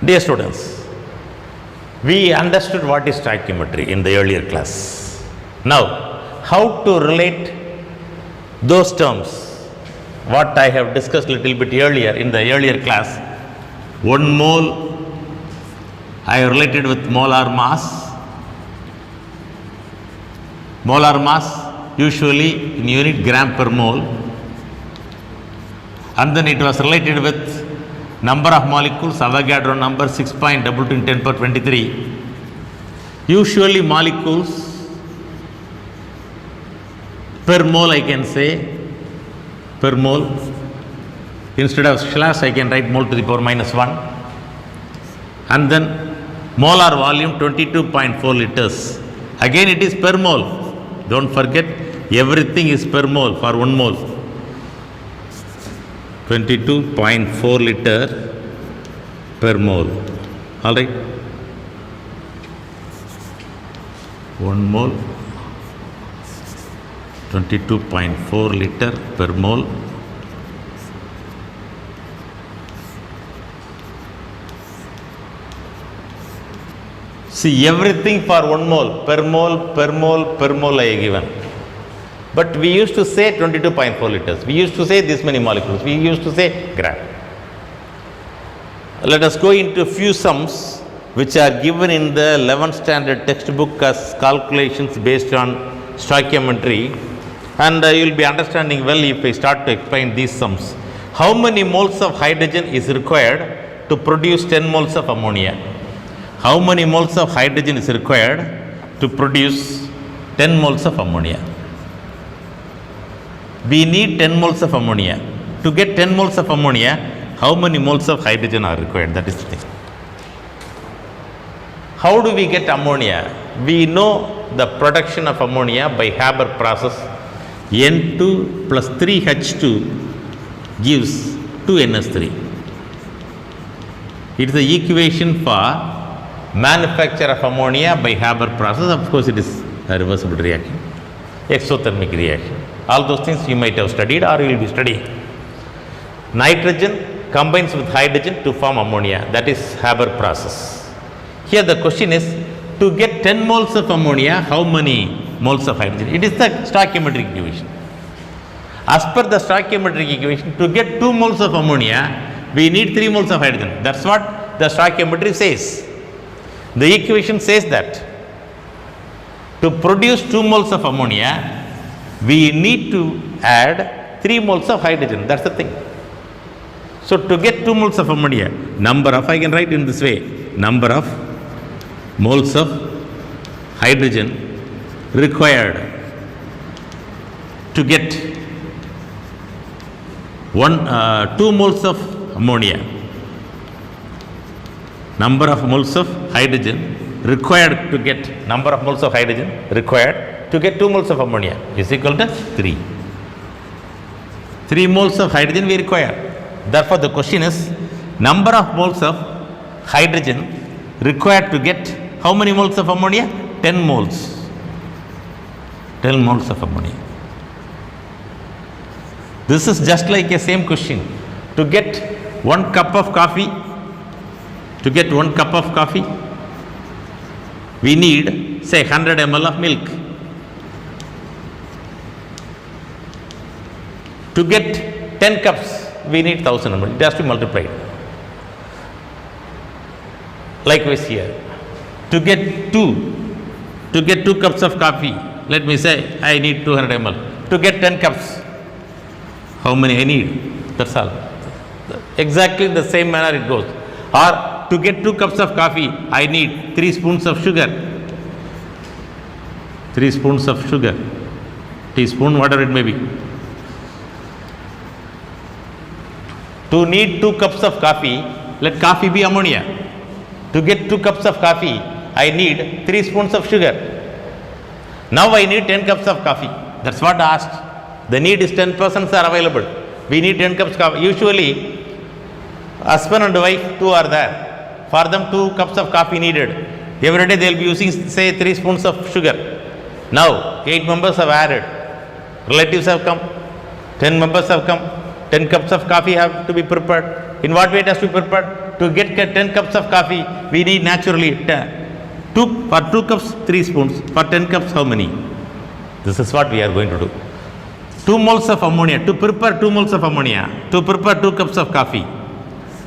Dear students, we understood what is stoichiometry in the earlier class. Now, how to relate those terms, what I have discussed little bit earlier in the earlier class. 1 mole I have related with molar mass. Molar mass usually in unit gram per mole, and then it was related with number of molecules, Avogadro number 6.22 in 10 power 23. Usually molecules per mole, I can say per mole. Instead of slash I can write mole to the power minus 1, and then molar volume 22.4 liters. Again it is per mole. Don't forget, everything is per mole for 1 mole. 22.4 liter per mole. All right. 1 mole, 22.4 liter per mole. See, everything for 1 mole, per mole, per mole, per mole I have given. But we used to say 22.4 liters. We used to say this many molecules. We used to say gram. Let us go into few sums which are given in the 11th standard textbook as calculations based on stoichiometry. And you will be understanding well if I start to explain these sums. How many moles of hydrogen is required to produce 10 moles of ammonia? How many moles of hydrogen is required to produce 10 moles of ammonia? We need 10 moles of ammonia. To get 10 moles of ammonia, how many moles of hydrogen are required? That is the thing. How do we get ammonia? We know the production of ammonia by Haber process. N2 plus 3H2 gives 2NH3. It is the equation for manufacture of ammonia by Haber process. Of course, it is a reversible reaction, exothermic reaction. All those things you might have studied or you will be studying. Nitrogen combines with hydrogen to form ammonia. That is Haber process. Here the question is, to get 10 moles of ammonia, how many moles of hydrogen? It is the stoichiometric equation. As per the stoichiometric equation, to get 2 moles of ammonia, we need 3 moles of hydrogen. That's what the stoichiometry says. The equation says that to produce 2 moles of ammonia, we need to add 3 moles of hydrogen. That's the thing. So to get 2 moles of ammonia, number of, I can write in this way, number of moles of hydrogen required to get 2 moles of ammonia. Number of moles of hydrogen required to get, number of moles of hydrogen required to get 2 moles of ammonia is equal to 3. 3 moles of hydrogen we require. Therefore, the question is, number of moles of hydrogen required to get how many moles of ammonia? 10 moles. 10 moles of ammonia. This is just like a same question. To get 1 cup of coffee, we need say 100 ml of milk. To get 10 cups, we need 1000 ml. It has to be multiplied. Likewise here, to get 2 cups of coffee, let me say I need 200 ml. To get 10 cups, how many I need? That's all. Exactly the same manner it goes. Or to get 2 cups of coffee, I need 3 spoons of sugar. 3 spoons of sugar, teaspoon, whatever it may be. To need 2 cups of coffee, let coffee be ammonia. To get 2 cups of coffee, I need 3 spoons of sugar. Now I need 10 cups of coffee. That's what I asked. The need is 10 persons are available. We need 10 cups of coffee. Usually, husband and wife, 2 are there. For them, 2 cups of coffee needed. Every day they will be using, say, 3 spoons of sugar. Now, 8 members have added. Relatives have come. 10 members have come. 10 cups of coffee have to be prepared. In what way it has to be prepared? to get 10 cups of coffee, we need naturally for 2 cups, 3 spoons. For 10 cups, how many? This is what we are going to do. 2 moles of ammonia. To prepare 2 moles of ammonia, to prepare 2 cups of coffee,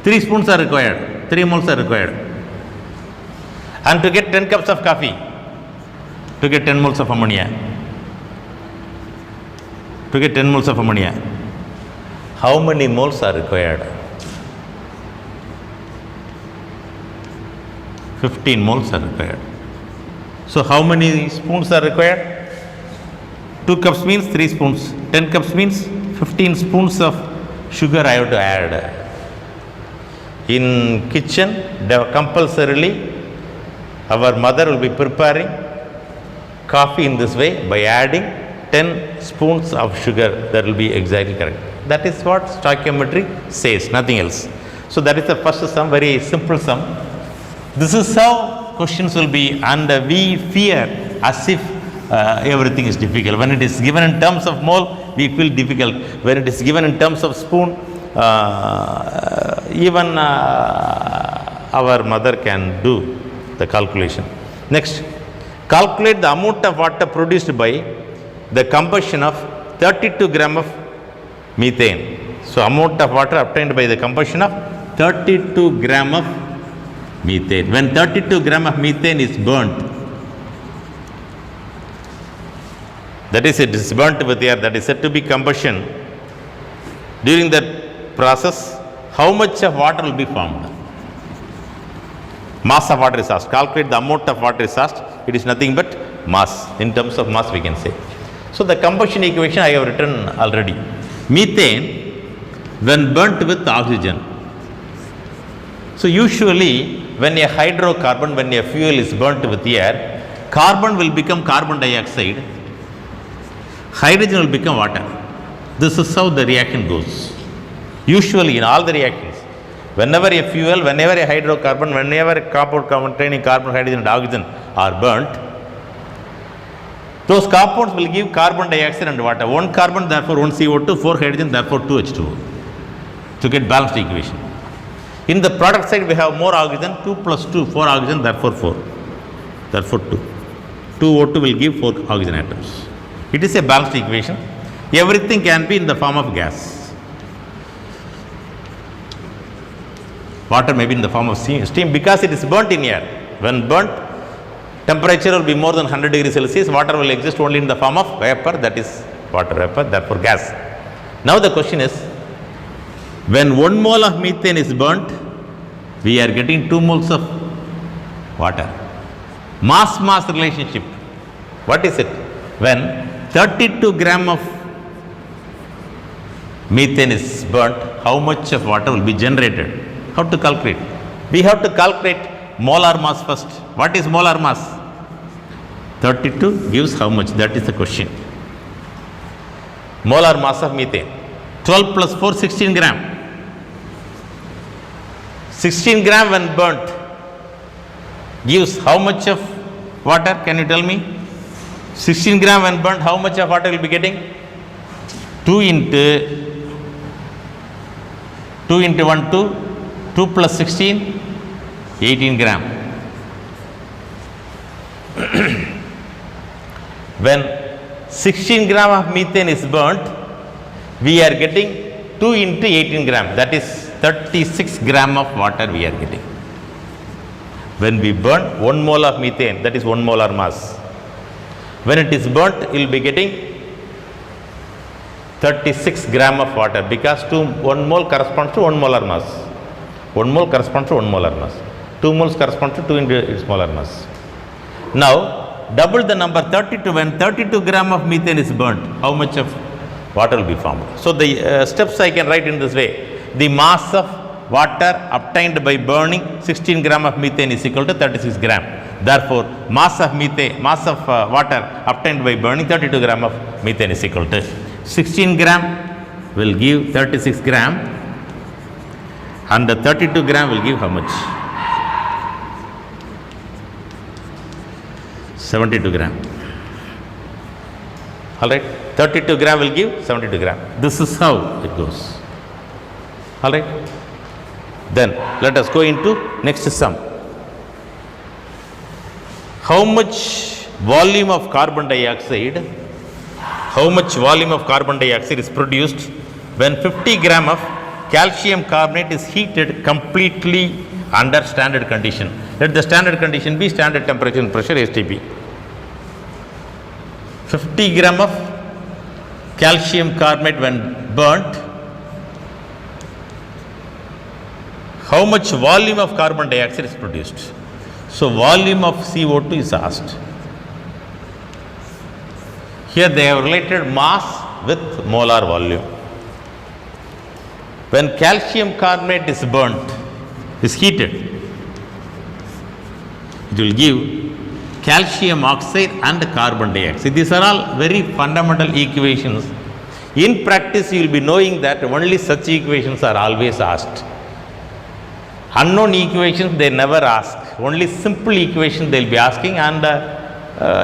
3 spoons are required, 3 moles are required. And to get 10 cups of coffee, to get 10 moles of ammonia, how many moles are required? 15 moles are required. So how many spoons are required? 2 cups means 3 spoons. 10 cups means 15 spoons of sugar I have to add. In kitchen, compulsorily, our mother will be preparing coffee in this way by adding 10 spoons of sugar. That will be exactly correct. That is what stoichiometry says, nothing else. So that is the first sum, very simple sum. This is how questions will be, and we fear as if everything is difficult. When it is given in terms of mole, we feel difficult. When it is given in terms of spoon, even our mother can do the calculation. Next, calculate the amount of water produced by the combustion of 32 gram of methane. So amount of water obtained by the combustion of 32 gram of methane. When 32 gram of methane is burnt, that is, it is burnt with air, that is said to be combustion. During that process, how much of water will be formed? Mass of water is asked. Calculate the amount of water is asked. It is nothing but mass. In terms of mass, we can say. So the combustion equation I have written already. Methane, when burnt with oxygen. So usually, when a hydrocarbon, when a fuel is burnt with air, carbon will become carbon dioxide, hydrogen will become water. This is how the reaction goes. Usually in all the reactions, whenever a fuel, whenever a hydrocarbon, whenever a compound containing carbon, hydrogen and oxygen are burnt, those compounds will give carbon dioxide and water. 1 carbon, therefore 1 CO2, 4 hydrogen, therefore 2 H2O, to get balanced equation. In the product side, we have more oxygen, 2 plus 2, 4 oxygen, therefore 4, therefore 2. 2 O2 will give 4 oxygen atoms. It is a balanced equation. Everything can be in the form of gas. Water may be in the form of steam because it is burnt in air. When burnt, temperature will be more than 100 degrees Celsius. Water will exist only in the form of vapor, that is water vapor, therefore gas. Now the question is, when 1 mole of methane is burnt, we are getting 2 moles of water. Mass-mass relationship. What is it? When 32 gram of methane is burnt, how much of water will be generated? How to calculate? We have to calculate molar mass first. What is molar mass? 32 gives how much? That is the question. Molar mass of methane. 12 plus 4, 16 gram. 16 gram when burnt gives how much of water? Can you tell me? 16 gram when burnt, how much of water will be getting? 2 into 1, 2. 2 plus 16, 18 gram. When 16 gram of methane is burnt, we are getting 2 into 18 gram. That is 36 gram of water we are getting. When we burn 1 mole of methane, that is 1 molar mass. When it is burnt, you will be getting 36 gram of water because 1 mole corresponds to 1 molar mass. 1 mole corresponds to 1 molar mass. 2 moles corresponds to 2 into its molar mass. Now, double the number 32. When 32 gram of methane is burnt, how much of water will be formed? So, the steps I can write in this way. The mass of water obtained by burning 16 gram of methane is equal to 36 gram. Therefore, mass of water obtained by burning 32 gram of methane is equal to 16 gram will give 36 gram. And the 32 gram will give how much? 72 gram. Alright, 32 gram will give 72 gram. This is how it goes. Alright. Then let us go into next sum. How much volume of carbon dioxide is produced when 50 gram of calcium carbonate is heated completely under standard condition? Let the standard condition be standard temperature and pressure STP. 50 gram of calcium carbonate when burnt, how much volume of carbon dioxide is produced? So volume of CO2 is asked. Here they have related mass with molar volume. When calcium carbonate is burnt, is heated, it will give calcium oxide and carbon dioxide. These are all very fundamental equations. In practice, you will be knowing that only such equations are always asked. Unknown equations they never ask. Only simple equations they will be asking, and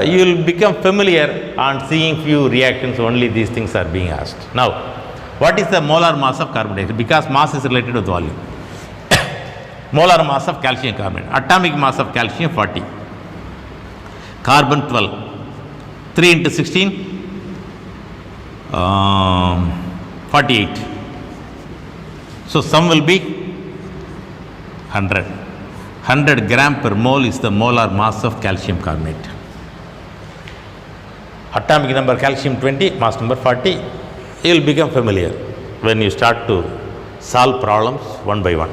you will become familiar on seeing few reactions. Only these things are being asked. Now, what is the molar mass of carbon dioxide? Because mass is related with volume. Molar mass of calcium carbonate. Atomic mass of calcium 40. Carbon 12. 3 into 16, 48. So sum will be 100. 100 gram per mole is the molar mass of calcium carbonate. Atomic number calcium 20, mass number 40. You will become familiar when you start to solve problems one by one.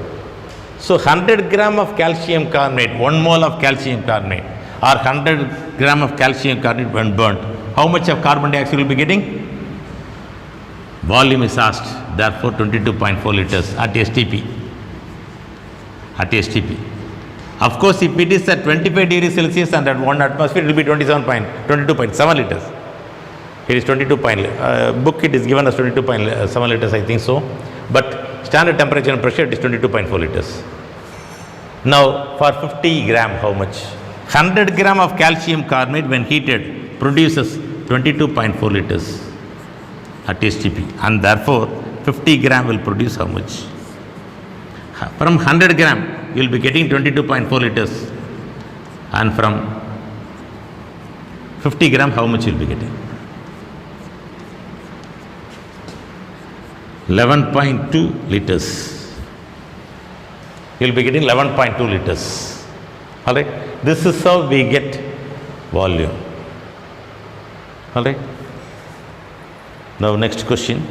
So 100 gram of calcium carbonate, 1 mole of calcium carbonate, or 100 gram of calcium carbonate when burnt, how much of carbon dioxide will be getting? Volume is asked, therefore 22.4 liters at STP. At STP. Of course, if it is at 25 degrees Celsius and at 1 atmosphere, it will be 22.7 liters. It is 22. Book it is given as 22.7 liters, I think so. But standard temperature and pressure, it is 22.4 liters. Now, for 50 gram, how much? 100 gram of calcium carbonate when heated produces 22.4 liters at STP, and therefore 50 gram will produce how much? From 100 gram you will be getting 22.4 liters, and from 50 gram how much you will be getting? 11.2 liters. You will be getting 11.2 liters. All right. This is how we get volume. All right. Now next question.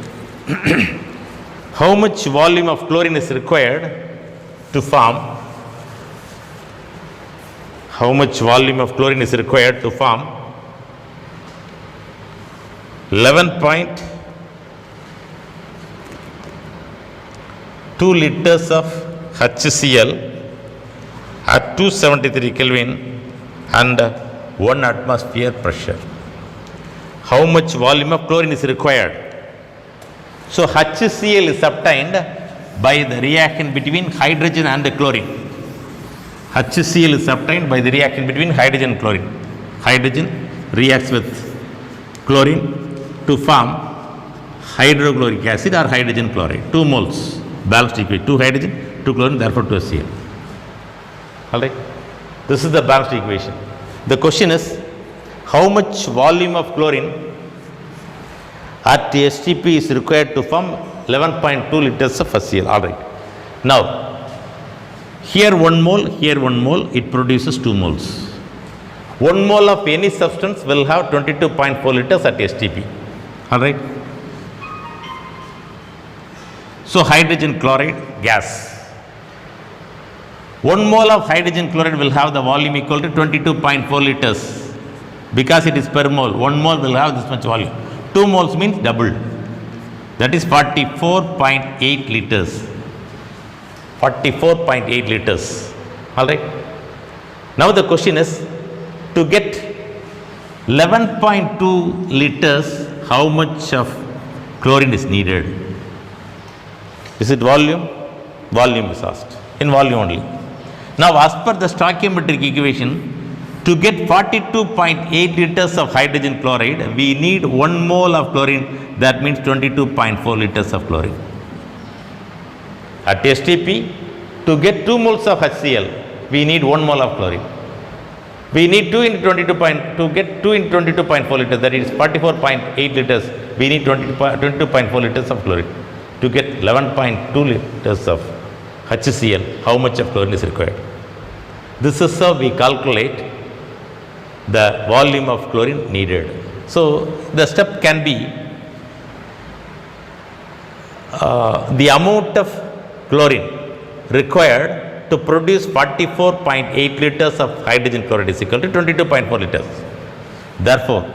How much volume of chlorine is required to form? How much volume of chlorine is required to form 11.2 liters of HCl at 273 Kelvin and 1 atmosphere pressure? How much volume of chlorine is required? So HCl is obtained by the reaction between hydrogen and chlorine. HCl is obtained by the reaction between hydrogen and chlorine. Hydrogen reacts with chlorine to form hydrochloric acid or hydrogen chloride. 2 moles, balanced equation. 2 hydrogen, 2 chlorine, therefore 2 HCl. Alright. This is the balanced equation. The question is, how much volume of chlorine at STP is required to form 11.2 liters of HCl. Alright. Now, here 1 mole, here 1 mole, it produces 2 moles. 1 mole of any substance will have 22.4 liters at STP. Alright. So, hydrogen chloride gas. 1 mole of hydrogen chloride will have the volume equal to 22.4 liters. Because it is per mole, 1 mole will have this much volume. 2 moles means double. That is 44.8 liters. 44.8 liters. Alright. Now the question is, to get 11.2 liters, how much of chlorine is needed? Is it volume? Volume is asked. In volume only. Now as per the stoichiometric equation, to get 42.8 liters of hydrogen chloride, we need 1 mole of chlorine. That means 22.4 liters of chlorine. At STP, To get 2 moles of HCl, we need 1 mole of chlorine. We need 2 into 22 point, to get 2 into 22.4 liters, that is 44.8 liters, we need 22.4 liters of chlorine. To get 11.2 liters of HCl, how much of chlorine is required? This is how we calculate the volume of chlorine needed. So the step can be the amount of chlorine required to produce 44.8 liters of hydrogen chloride is equal to 22.4 liters. Therefore,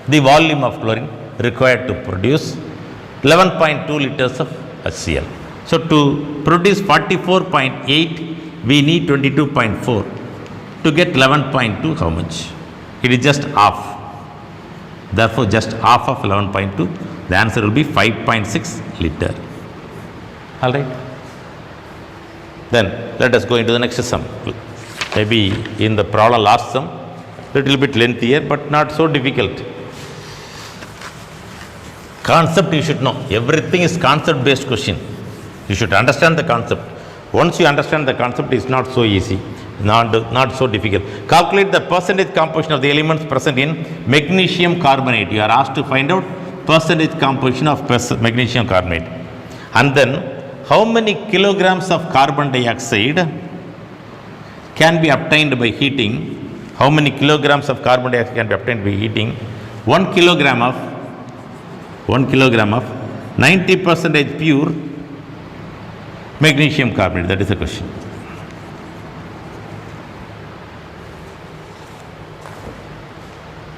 the volume of chlorine required to produce 11.2 liters of HCl. So to produce 44.8, we need 22.4. To get 11.2, how much? It is just half. Therefore, just half of 11.2, the answer will be 5.6 liter. All right. Then let us go into the next sum. Maybe in the problem last sum, little bit lengthier but not so difficult. Concept you should know. Everything is concept based question. You should understand the concept. Once you understand the concept, it's not so easy, not so difficult. Calculate the percentage composition of the elements present in magnesium carbonate. You are asked to find out percentage composition of magnesium carbonate. And then how many kilograms of carbon dioxide can be obtained by heating? How many kilograms of carbon dioxide can be obtained by heating? 1 kilogram of 90% pure magnesium carbonate. That is the question.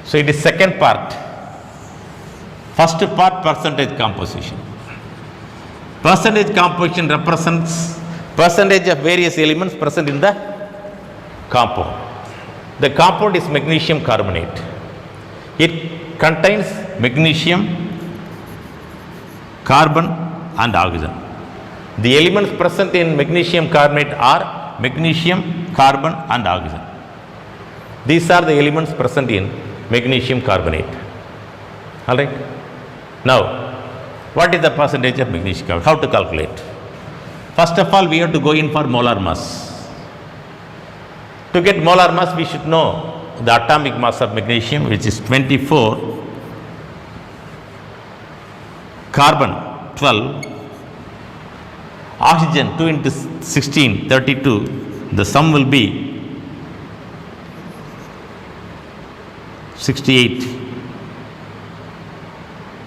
So it is second part. First part, percentage composition. Percentage composition represents percentage of various elements present in the compound. The compound is magnesium carbonate. It contains magnesium, carbon and oxygen. The elements present in magnesium carbonate are magnesium, carbon and oxygen. These are the elements present in magnesium carbonate. All right. Now, what is the percentage of magnesium carbonate? How to calculate? First of all, we have to go in for molar mass. To get molar mass, we should know the atomic mass of magnesium, which is 24, carbon 12, oxygen 2 into 16, 32. The sum will be 68.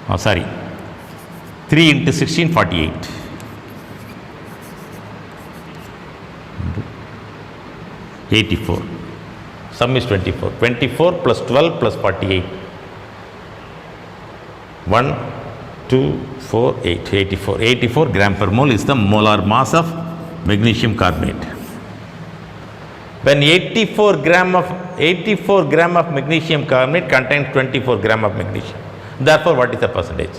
Oh, sorry. 3 into 16, 48. 84. Sum is 24. 24 plus 12 plus 48. 1, 2, 4, 8. 84. 84 gram per mole is the molar mass of magnesium carbonate. When 84 gram of magnesium carbonate contains 24 gram of magnesium. Therefore, what is the percentage?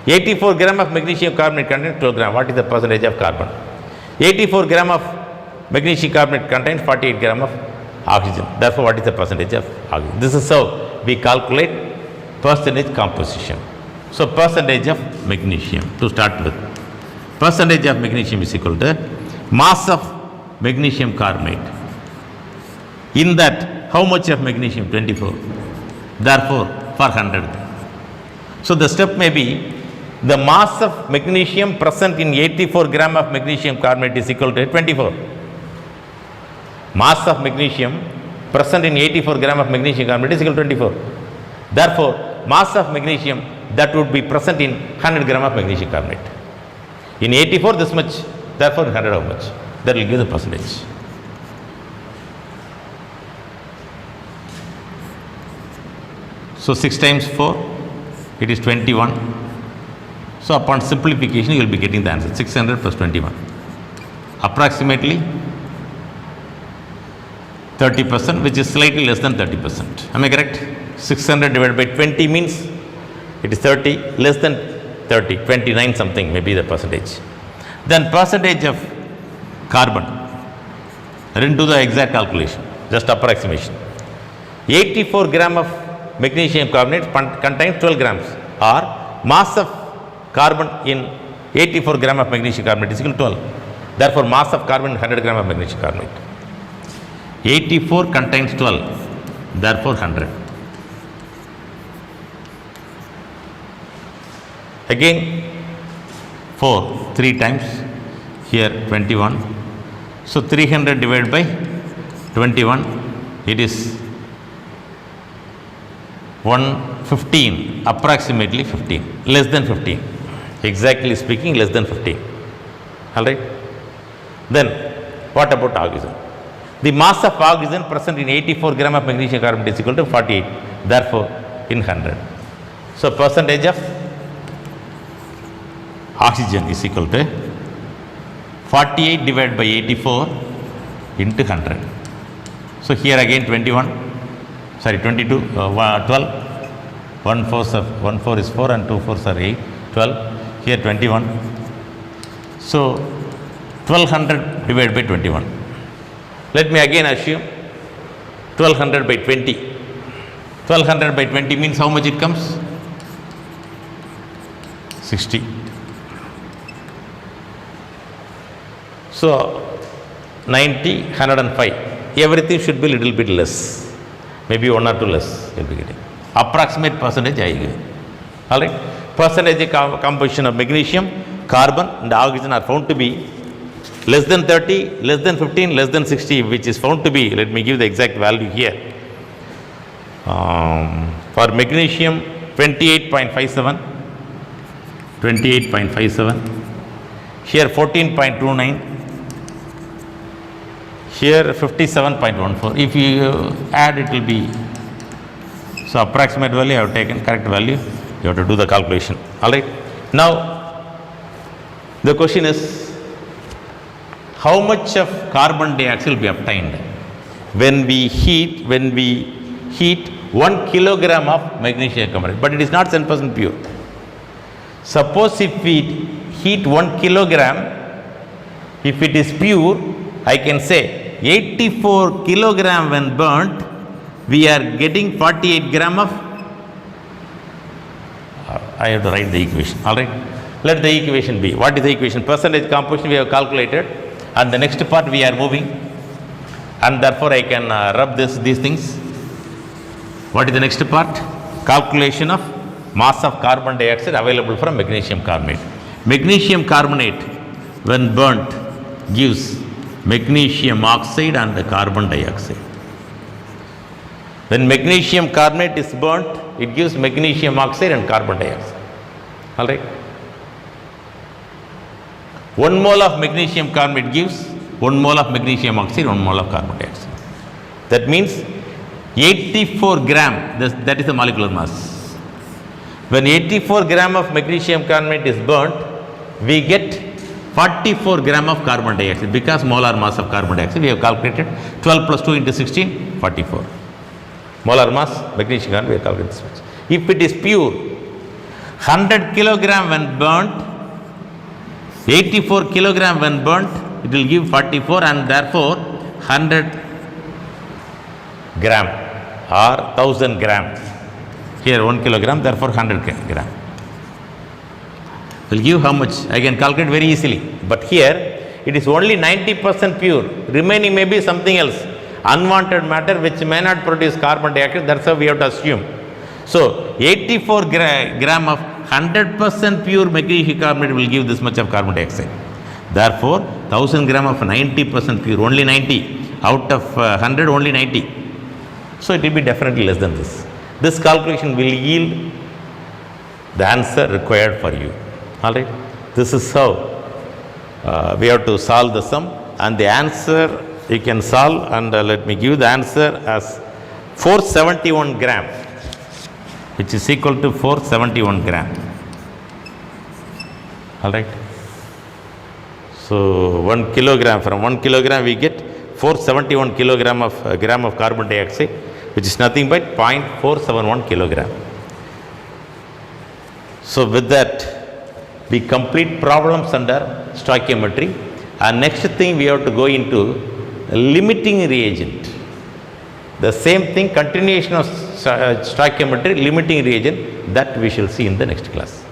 84 gram of magnesium carbonate contains 12 gram. What is the percentage of carbon? 84 gram of magnesium carbonate contains 48 gram of oxygen. Therefore, what is the percentage of oxygen? This is how we calculate percentage composition. So, percentage of magnesium to start with. Percentage of magnesium is equal to mass of magnesium carbonate. In that, how much of magnesium? 24. Therefore, for 100. So, the step may be the mass of magnesium present in 84 gram of magnesium carbonate is equal to 24. Mass of magnesium present in 84 gram of magnesium carbonate is equal to 24. Therefore, mass of magnesium that would be present in 100 gram of magnesium carbonate. In 84 this much, therefore in 100 how much? That will give the percentage. So 6 times 4, it is 21. So upon simplification, you will be getting the answer 600 plus 21. Approximately 30%, which is slightly less than 30%. Am I correct? 600 divided by 20 means it is 30, less than 30, 29 something may be the percentage. Then percentage of carbon. I didn't do the exact calculation, just approximation. 84 gram of magnesium carbonate contains 12 grams, or mass of carbon in 84 gram of magnesium carbonate is equal to 12. Therefore, mass of carbon in 100 gram of magnesium carbonate. 84 contains 12, therefore 100. Again 4, 3 times, here 21. So 300 divided by 21, it is 115, approximately 15, less than 15. Exactly speaking, less than 15. Alright? Then, what about oxygen? The mass of oxygen present in 84 gram of magnesium carbonate is equal to 48, therefore in 100. So, percentage of oxygen is equal to 48 divided by 84 into 100. So, here again 22, 12, 1 4 is 4 and 2 4s are 8, 12, here 21. So, 1200 divided by 21. Let me again assume 1200 by 20. 1200 by 20 means how much it comes? 60. So, 90, 105. Everything should be little bit less. Maybe 1 or 2 less you'll be getting. Approximate percentage I give. Alright. Percentage composition of magnesium, carbon and oxygen are found to be less than 30, less than 15, less than 60, which is found to be, let me give the exact value here. For magnesium, 28.57, 28.57, here 14.29, here 57.14. If you add, it will be, so approximate value I have taken, correct value, you have to do the calculation. Alright. Now, the question is, how much of carbon dioxide will be obtained when we heat 1 kilogram of magnesium carbonate, but it is not 10% pure. Suppose if we heat 1 kilogram, if it is pure, I can say 84 kilogram when burnt, we are getting 48 gram of, I have to write the equation, alright. Let the equation be, what is the equation? Percentage composition we have calculated, and the next part we are moving, and therefore I can rub these things. What is the next part? Calculation of mass of carbon dioxide available from magnesium carbonate. Magnesium carbonate when burnt gives magnesium oxide and carbon dioxide. When magnesium carbonate is burnt, it gives magnesium oxide and carbon dioxide. Alright. 1 mole of magnesium carbonate gives 1 mole of magnesium oxide, 1 mole of carbon dioxide. That means 84 gram, that is the molecular mass. When 84 gram of magnesium carbonate is burnt, we get 44 gram of carbon dioxide, because molar mass of carbon dioxide we have calculated 12 plus 2 into 16, 44. Molar mass magnesium carbonate we have calculated this much. If it is pure, 100 kilogram when burnt, 84 kilogram when burnt, it will give 44, and therefore 100 gram or 1000 gram. Here 1 kilogram, therefore 100 gram. Will give how much? I can calculate very easily. But here it is only 90% pure. Remaining may be something else, unwanted matter which may not produce carbon dioxide. That's how we have to assume. So 84 gram of 100% pure magnesium carbonate will give this much of carbon dioxide. Therefore, 1000 gram of 90% pure, only 90. Out of 100, only 90. So it will be definitely less than this. This calculation will yield the answer required for you. Alright. This is how we have to solve the sum, and the answer you can solve, and let me give the answer as 471 gram, which is equal to 471 gram. Alright. So 1 kilogram, from 1 kilogram we get 471 kilogram of gram of carbon dioxide, which is nothing but 0.471 kilogram. So with that, we complete problems under stoichiometry, and next thing we have to go into limiting reagent. The same thing, continuation of stoichiometry, limiting reagent, that we shall see in the next class.